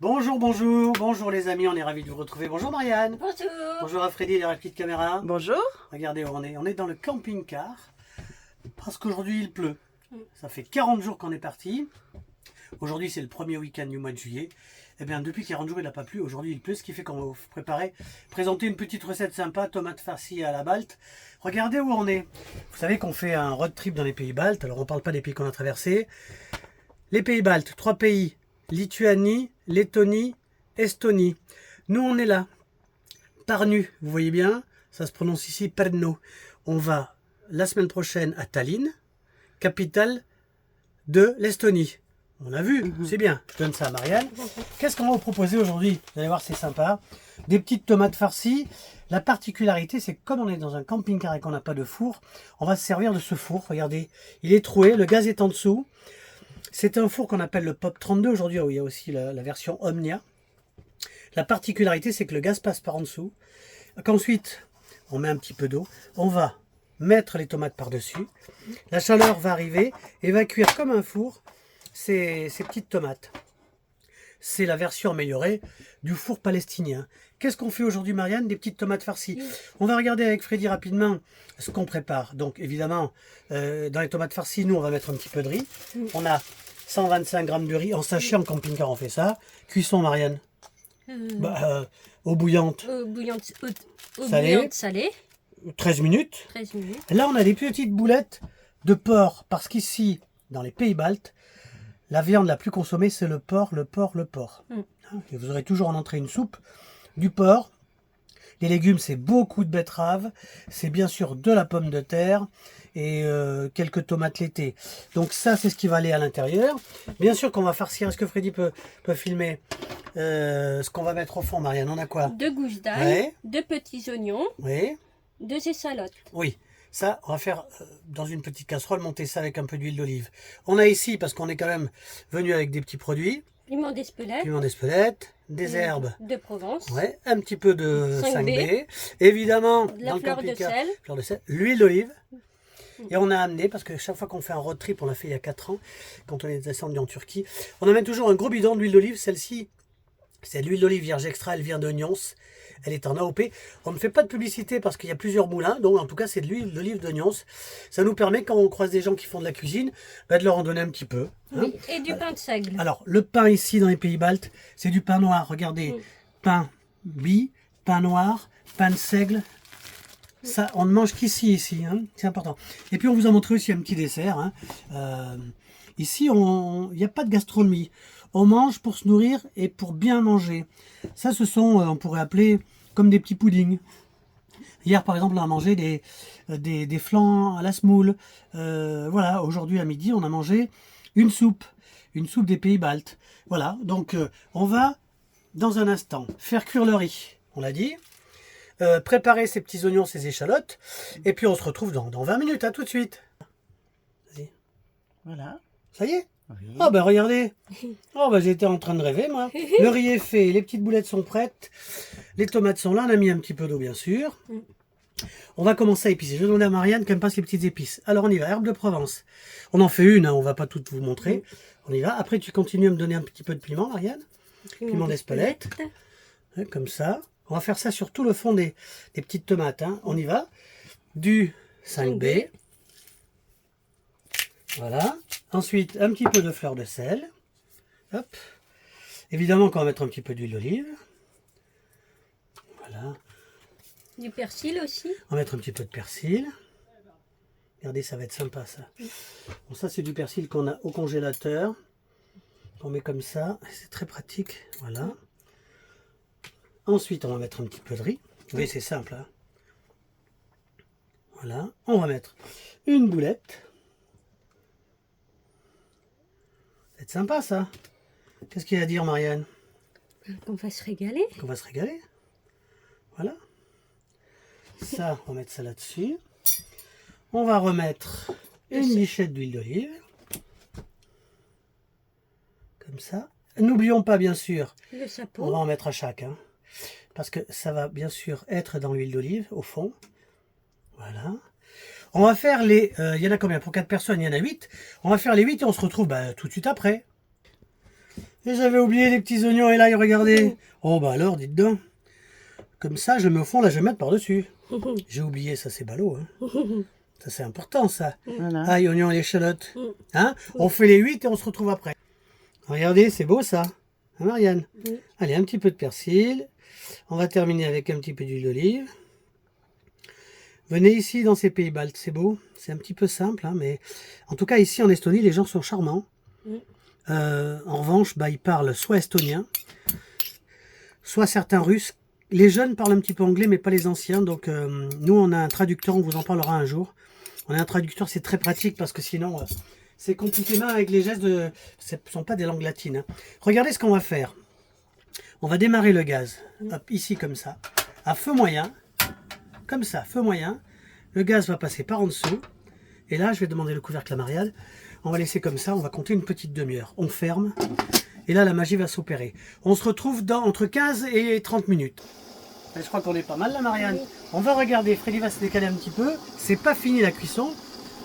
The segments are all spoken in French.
Bonjour, bonjour, bonjour les amis, on est ravis de vous retrouver. Bonjour Marianne. Bonjour. Bonjour à Freddy derrière la petite caméra. Bonjour. Regardez où on est. On est dans le camping-car parce qu'aujourd'hui il pleut. Ça fait 40 jours qu'on est parti. Aujourd'hui c'est le premier week-end du mois de juillet. Et bien depuis 40 jours il n'a pas plu. Aujourd'hui il pleut, ce qui fait qu'on va vous présenter une petite recette sympa, tomate farcie à la Balte. Regardez où on est. Vous savez qu'on fait un road trip dans les pays baltes. Alors on ne parle pas des pays qu'on a traversés. Les pays baltes, 3 pays. Lituanie, Lettonie, Estonie. Nous on est là. Parnu, vous voyez bien, ça se prononce ici Perno. On va la semaine prochaine à Tallinn, capitale de l'Estonie. On a vu, c'est bien. Je donne ça à Marianne. Qu'est-ce qu'on va vous proposer aujourd'hui? Vous allez voir, c'est sympa. Des petites tomates farcies. La particularité, c'est que comme on est dans un camping-car et qu'on n'a pas de four, on va se servir de ce four. Regardez, il est troué, le gaz est en dessous. C'est un four qu'on appelle le Pop 32 aujourd'hui, où il y a aussi la version Omnia. La particularité, c'est que le gaz passe par en dessous. Qu'ensuite, on met un petit peu d'eau. On va mettre les tomates par-dessus. La chaleur va arriver et va cuire comme un four ces petites tomates. C'est la version améliorée du four palestinien. Qu'est-ce qu'on fait aujourd'hui, Marianne? Des petites tomates farcies. On va regarder avec Freddy rapidement ce qu'on prépare. Donc, évidemment, dans les tomates farcies, nous, on va mettre un petit peu de riz. On a 125 grammes de riz en sachet, en camping-car, on fait ça. Cuisson, Marianne? Eau bouillante. Eau bouillante salée. 13 minutes. 13 minutes. Là, on a des petites boulettes de porc. Parce qu'ici, dans les pays baltes, la viande la plus consommée, c'est le porc. Et vous aurez toujours en entrée une soupe, du porc. Les légumes, c'est beaucoup de betteraves. C'est bien sûr de la pomme de terre et quelques tomates l'été. Donc ça, c'est ce qui va aller à l'intérieur. Bien sûr qu'on va farcir. Est-ce que Freddy peut filmer ce qu'on va mettre au fond, Marianne? On a quoi? 2 gousses d'ail, Ouais. 2 petits oignons, Oui. 2 échalotes. Oui. Ça, on va faire dans une petite casserole, monter ça avec un peu d'huile d'olive. On a ici, parce qu'on est quand même venu avec des petits produits, Piment d'Espelette. piment d'Espelette, des herbes, de Provence. ouais, un petit peu de 5B. 5B, évidemment, De la dans le fleur de camping-car, sel. fleur de sel, l'huile d'olive. Et on a amené, parce que chaque fois qu'on fait un road trip, on l'a fait il y a 4 ans, quand on est descendu en Turquie, on amène toujours un gros bidon d'huile d'olive. Celle-ci, c'est l'huile d'olive vierge extra, elle vient de Nyons. Elle est en AOP. On ne fait pas de publicité parce qu'il y a plusieurs moulins. Donc en tout cas, c'est de l'huile d'olive de Nyons. Ça nous permet, quand on croise des gens qui font de la cuisine, de leur en donner un petit peu. Hein. Oui, et du pain de seigle. Alors, le pain ici, dans les pays baltes, c'est du pain noir. Regardez, pain bi, pain noir, pain de seigle. Ça, on ne mange qu'ici, hein. C'est important. Et puis, on vous a montré aussi un petit dessert. Hein. Ici, il n'y a pas de gastronomie. On mange pour se nourrir et pour bien manger. Ça, ce sont, on pourrait appeler comme des petits puddings. Hier, par exemple, on a mangé des flancs à la semoule. Voilà, aujourd'hui à midi, on a mangé une soupe des pays baltes. Voilà, donc on va, dans un instant, faire cuire le riz, on l'a dit. Préparer ces petits oignons, ces échalotes. Et puis, on se retrouve dans 20 minutes. À tout de suite. Vas-y. Voilà. Ça y est? Oui. Oh ben regardez, oh ben j'étais en train de rêver moi. Le riz est fait, les petites boulettes sont prêtes, les tomates sont là, on a mis un petit peu d'eau bien sûr. On va commencer à épicer. Je vais demander à Marianne qu'elle me passe les petites épices. Alors on y va, herbe de Provence. On en fait une, hein, on va pas toutes vous montrer. On y va. Après tu continues à me donner un petit peu de piment, Marianne. Piment d'Espelette. Ouais, comme ça. On va faire ça sur tout le fond des petites tomates. Hein. On y va. Du 5B. Voilà. Ensuite, un petit peu de fleur de sel. Hop. Évidemment qu'on va mettre un petit peu d'huile d'olive. Voilà. Du persil aussi. On va mettre un petit peu de persil. Regardez, ça va être sympa ça. Bon, ça c'est du persil qu'on a au congélateur. On met comme ça. C'est très pratique. Voilà. Ensuite, on va mettre un petit peu de riz. Vous voyez, c'est simple. Hein. Voilà. On va mettre une boulette. C'est sympa ça. Qu'est-ce qu'il y a à dire, Marianne? Qu'on va se régaler. Qu'on va se régaler. Voilà. Ça, on va mettre ça là-dessus. On va remettre une lichette d'huile d'olive. Comme ça. N'oublions pas, bien sûr, Le on chapeau. va en mettre à chaque. Hein, parce que ça va bien sûr être dans l'huile d'olive, au fond. Voilà. On va faire les... il y en a combien? Pour 4 personnes, il y en a 8. On va faire les 8 et on se retrouve tout de suite après. Et j'avais oublié les petits oignons et l'ail, regardez. Oh bah alors, dites donc. Comme ça, je mets au fond, là je vais mettre par-dessus. J'ai oublié, ça c'est ballot. Hein. Ça c'est important ça. Voilà. Ail, oignon et échalote. Hein, on fait les 8 et on se retrouve après. Regardez, c'est beau ça. Hein, Marianne? Oui. Allez, un petit peu de persil. On va terminer avec un petit peu d'huile d'olive. Venez ici dans ces pays baltes, c'est beau. C'est un petit peu simple, hein, mais en tout cas ici en Estonie, les gens sont charmants. En revanche, bah, ils parlent soit estonien, soit certains russes. Les jeunes parlent un petit peu anglais, mais pas les anciens. Donc nous, on a un traducteur, on vous en parlera un jour. On a un traducteur, c'est très pratique parce que sinon, c'est compliqué même avec les gestes de... Ce ne sont pas des langues latines. Hein. Regardez ce qu'on va faire. On va démarrer le gaz, hop, ici comme ça, à feu moyen. Comme ça, feu moyen. Le gaz va passer par en dessous. Et là, je vais demander le couvercle à Marianne. On va laisser comme ça, on va compter une petite demi-heure. On ferme. Et là, la magie va s'opérer. On se retrouve dans entre 15 et 30 minutes. Et je crois qu'on est pas mal là, Marianne. Oui. On va regarder. Freddy va se décaler un petit peu. C'est pas fini la cuisson.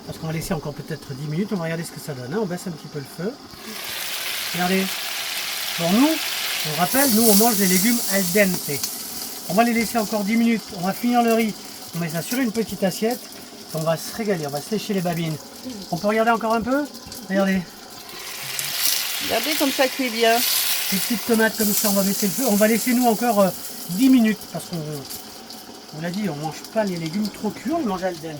Parce qu'on va laisser encore peut-être 10 minutes. On va regarder ce que ça donne. Hein. On baisse un petit peu le feu. Regardez. Pour nous, on rappelle, nous, on mange les légumes al dente. On va les laisser encore 10 minutes. On va finir le riz. On met ça sur une petite assiette. On va se régaler. On va se lécher les babines. On peut regarder encore un peu? Regardez. Regardez comme ça cuit bien. Des petites tomates comme ça. On va baisser le feu. On va laisser nous encore 10 minutes. Parce qu'on vous l'a dit, on ne mange pas les légumes trop cuits. On mange al dente.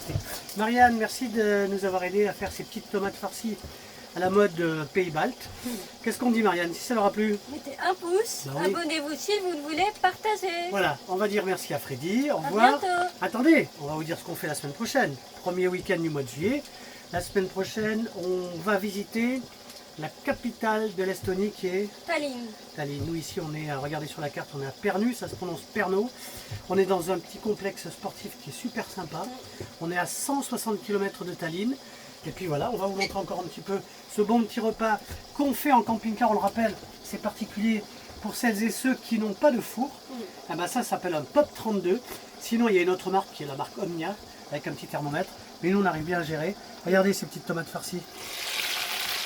Marianne, merci de nous avoir aidé à faire ces petites tomates farcies à la mode Pays Baltes. Qu'est-ce qu'on dit, Marianne, si ça leur a plu? Mettez un pouce, Bah oui. abonnez-vous si vous le voulez, partagez. Voilà, on va dire merci à Freddy, au À revoir. bientôt. Attendez, on va vous dire ce qu'on fait la semaine prochaine. Premier week-end du mois de juillet. La semaine prochaine, on va visiter la capitale de l'Estonie qui est Tallinn. Tallinn. Nous ici, on est, regardez sur la carte, on est à Pärnu, ça se prononce Pärnu. On est dans un petit complexe sportif qui est super sympa. On est à 160 km de Tallinn. Et puis voilà, on va vous montrer encore un petit peu ce bon petit repas qu'on fait en camping-car. On le rappelle, c'est particulier pour celles et ceux qui n'ont pas de four. Eh ben ça s'appelle un Pop 32. Sinon, il y a une autre marque qui est la marque Omnia avec un petit thermomètre. Mais nous, on arrive bien à gérer. Regardez ces petites tomates farcies.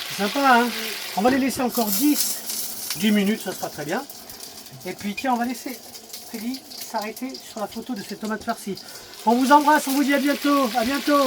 C'est sympa, hein? On va les laisser encore 10 minutes, ça sera très bien. Et puis tiens, on va laisser Freddy s'arrêter sur la photo de ces tomates farcies. On vous embrasse, on vous dit à bientôt. À bientôt.